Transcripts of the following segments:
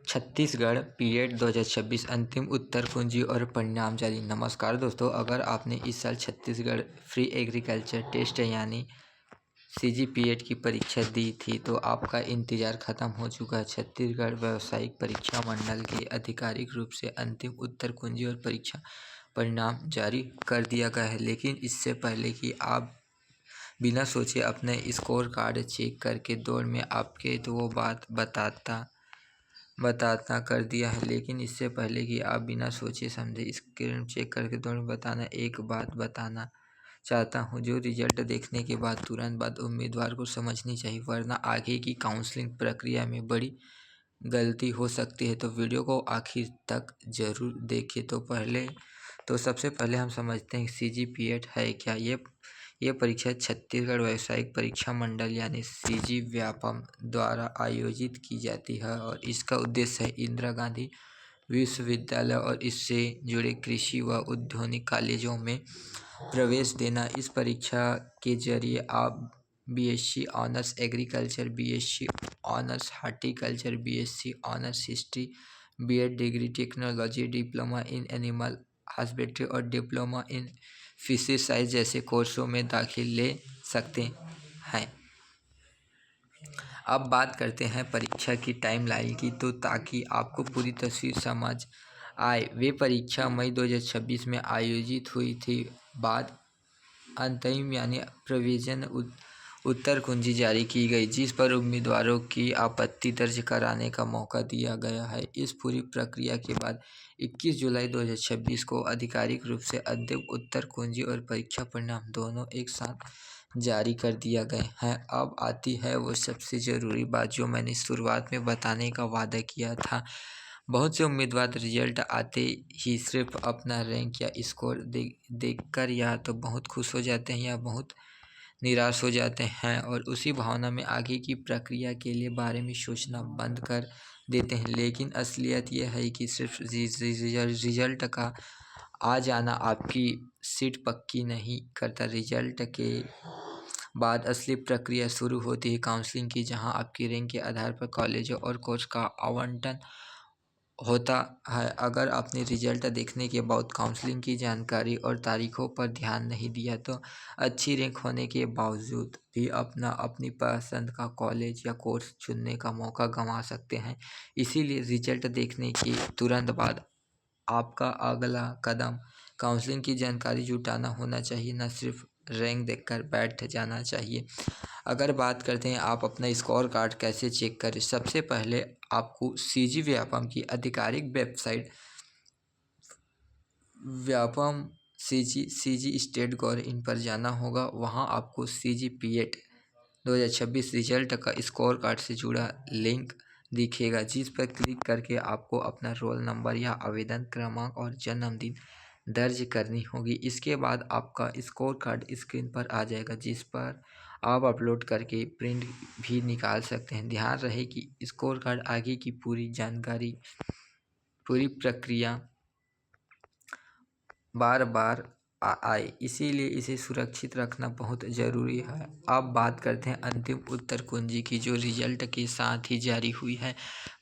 छत्तीसगढ़ पीएड 2026 अंतिम उत्तर कुंजी और परिणाम जारी। नमस्कार दोस्तों, अगर आपने इस साल छत्तीसगढ़ फ्री एग्रीकल्चर टेस्ट यानी सीजीपीएड की परीक्षा दी थी तो आपका इंतज़ार खत्म हो चुका है। छत्तीसगढ़ व्यावसायिक परीक्षा मंडल के आधिकारिक रूप से अंतिम उत्तर कुंजी और परीक्षा परिणाम जारी कर दिया गया है। लेकिन इससे पहले कि आप बिना सोचे अपने स्कोर कार्ड चेक करके दौड़ में आपके तो वो बात बताता कर दिया है। लेकिन इससे पहले कि आप बिना सोचे समझे स्क्रीन चेक करके दौड़ में बताना एक बात बताना चाहता हूँ जो रिजल्ट देखने के बाद तुरंत बाद उम्मीदवार को समझनी चाहिए, वरना आगे की काउंसलिंग प्रक्रिया में बड़ी गलती हो सकती है। तो वीडियो को आखिर तक ज़रूर देखें। तो सबसे पहले हम समझते हैं सीजीपीएड है क्या। ये परीक्षा छत्तीसगढ़ व्यावसायिक परीक्षा मंडल यानी सीजी व्यापम द्वारा आयोजित की जाती है और इसका उद्देश्य है इंदिरा गांधी विश्वविद्यालय और इससे जुड़े कृषि व औद्योगिक कॉलेजों में प्रवेश देना। इस परीक्षा के जरिए आप BSc honours agriculture, BSc honours horticulture, BSc honours history, BEd degree technology, diploma in animal husbandry और डिप्लोमा इन फिशरी साइंस जैसे कोर्सों में दाखिल ले सकते हैं। अब बात करते हैं परीक्षा की टाइमलाइन की, तो ताकि आपको पूरी तस्वीर समझ आए। वे परीक्षा मई 2026 में आयोजित हुई थी। बाद अंतिम यानी प्रोविजन उत्तर कुंजी जारी की गई जिस पर उम्मीदवारों की आपत्ति दर्ज कराने का मौका दिया गया है। इस पूरी प्रक्रिया के बाद 21 जुलाई 2026 को आधिकारिक रूप से अंतिम उत्तर कुंजी और परीक्षा परिणाम दोनों एक साथ जारी कर दिया गए हैं। अब आती है वो सबसे ज़रूरी बात जो मैंने शुरुआत में बताने का वादा किया था। बहुत से उम्मीदवार रिजल्ट आते ही सिर्फ अपना रैंक या स्कोर देखकर या तो बहुत खुश हो जाते हैं या बहुत निराश हो जाते हैं और उसी भावना में आगे की प्रक्रिया के लिए बारे में सोचना बंद कर देते हैं। लेकिन असलियत यह है कि सिर्फ रिजल्ट का आ जाना आपकी सीट पक्की नहीं करता। रिजल्ट के बाद असली प्रक्रिया शुरू होती है काउंसलिंग की, जहां आपकी रैंक के आधार पर कॉलेजों और कोर्स का आवंटन होता है। अगर आपने रिजल्ट देखने के बाद काउंसलिंग की जानकारी और तारीखों पर ध्यान नहीं दिया तो अच्छी रैंक होने के बावजूद भी अपनी पसंद का कॉलेज या कोर्स चुनने का मौका गंवा सकते हैं। इसीलिए रिजल्ट देखने के तुरंत बाद आपका अगला कदम काउंसलिंग की जानकारी जुटाना होना चाहिए, न सिर्फ रैंक देखकर बैठ जाना चाहिए। अगर बात करते हैं आप अपना स्कोर कार्ड कैसे चेक करें, सबसे पहले आपको सीजी व्यापम की आधिकारिक वेबसाइट व्यापम सीजी स्टेट गौर इन पर जाना होगा। वहां आपको सीजीपीएड 2026 रिजल्ट का स्कोर कार्ड से जुड़ा लिंक दिखेगा, जिस पर क्लिक करके आपको अपना रोल नंबर या आवेदन क्रमांक और जन्मदिन दर्ज करनी होगी। इसके बाद आपका स्कोर कार्ड स्क्रीन पर आ जाएगा, जिस पर आप अपलोड करके प्रिंट भी निकाल सकते हैं। ध्यान रहे कि स्कोर कार्ड आगे की पूरी जानकारी, पूरी प्रक्रिया बार बार आए, इसीलिए इसे सुरक्षित रखना बहुत ज़रूरी है। अब बात करते हैं अंतिम उत्तर कुंजी की, जो रिजल्ट के साथ ही जारी हुई है।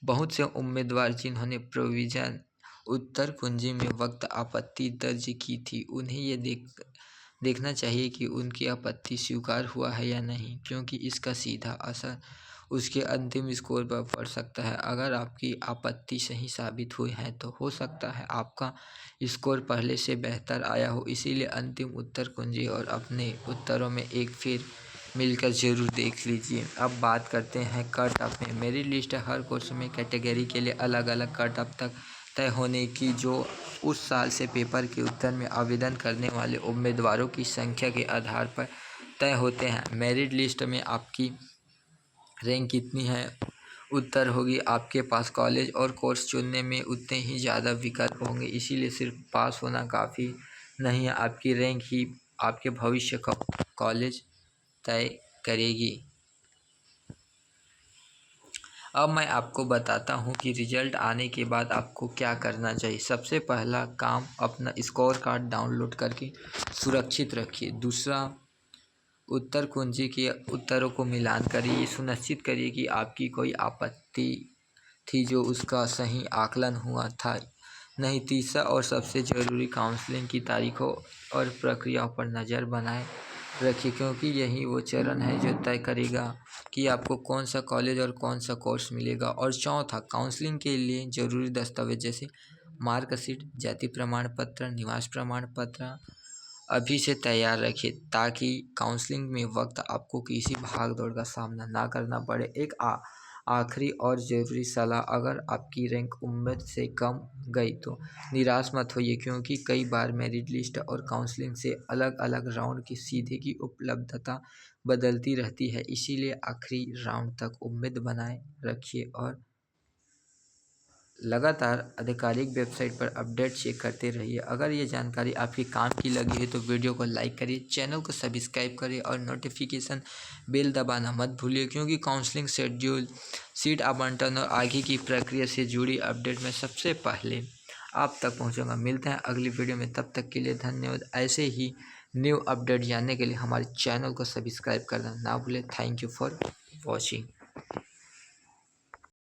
बहुत से उम्मीदवार जिन्होंने प्रोविजन उत्तर कुंजी में वक्त आपत्ति दर्ज की थी, उन्हें ये देखना चाहिए कि उनकी आपत्ति स्वीकार हुआ है या नहीं, क्योंकि इसका सीधा असर उसके अंतिम स्कोर पर पड़ सकता है। अगर आपकी आपत्ति सही साबित हुई है तो हो सकता है आपका स्कोर पहले से बेहतर आया हो। इसीलिए अंतिम उत्तर कुंजी और अपने उत्तरों में एक फिर मिलकर ज़रूर देख लीजिए। अब बात करते हैं कट ऑफ में। मेरी लिस्ट हर कोर्स में कैटेगरी के लिए अलग अलग कट ऑफ तक तय होने की, जो उस साल से पेपर के उत्तर में आवेदन करने वाले उम्मीदवारों की संख्या के आधार पर तय होते हैं। मेरिट लिस्ट में आपकी रैंक कितनी है उत्तर होगी। आपके पास कॉलेज और कोर्स चुनने में उतने ही ज़्यादा विकल्प होंगे, इसीलिए सिर्फ पास होना काफ़ी नहीं है। आपकी रैंक ही आपके भविष्य का कॉलेज तय करेगी। अब मैं आपको बताता हूँ कि रिजल्ट आने के बाद आपको क्या करना चाहिए। सबसे पहला काम, अपना स्कोर कार्ड डाउनलोड करके सुरक्षित रखिए। दूसरा, उत्तर कुंजी के उत्तरों को मिलान करिए। सुनिश्चित करिए कि आपकी कोई आपत्ति थी जो उसका सही आकलन हुआ था। नहीं, तीसरा और सबसे ज़रूरी, काउंसलिंग की तारीखों और प्रक्रियाओं पर नज़र बनाए रखिए, क्योंकि यही वो चरण है जो तय करेगा कि आपको कौन सा कॉलेज और कौन सा कोर्स मिलेगा। और चौथा, काउंसलिंग के लिए ज़रूरी दस्तावेज जैसे मार्कशीट, जाति प्रमाण पत्र, निवास प्रमाण पत्र अभी से तैयार रखिए, ताकि काउंसलिंग में वक्त आपको किसी भाग दौड़ का सामना ना करना पड़े। एक आखिरी और ज़रूरी सलाह, अगर आपकी रैंक उम्मीद से कम गई तो निराश मत होइए, क्योंकि कई बार मेरिट लिस्ट और काउंसलिंग से अलग अलग राउंड की सीधे की उपलब्धता बदलती रहती है। इसीलिए आखिरी राउंड तक उम्मीद बनाए रखिए और लगातार आधिकारिक वेबसाइट पर अपडेट चेक करते रहिए। अगर ये जानकारी आपके काम की लगी है तो वीडियो को लाइक करिए, चैनल को सब्सक्राइब करिए और नोटिफिकेशन बेल दबाना मत भूलिए, क्योंकि काउंसलिंग शेड्यूल, सीट आवंटन और आगे की प्रक्रिया से जुड़ी अपडेट में सबसे पहले आप तक पहुंचूंगा। मिलते हैं अगली वीडियो में, तब तक के लिए धन्यवाद। ऐसे ही न्यू अपडेट जानने के लिए हमारे चैनल को सब्सक्राइब करना ना भूलें। Thank you for watching.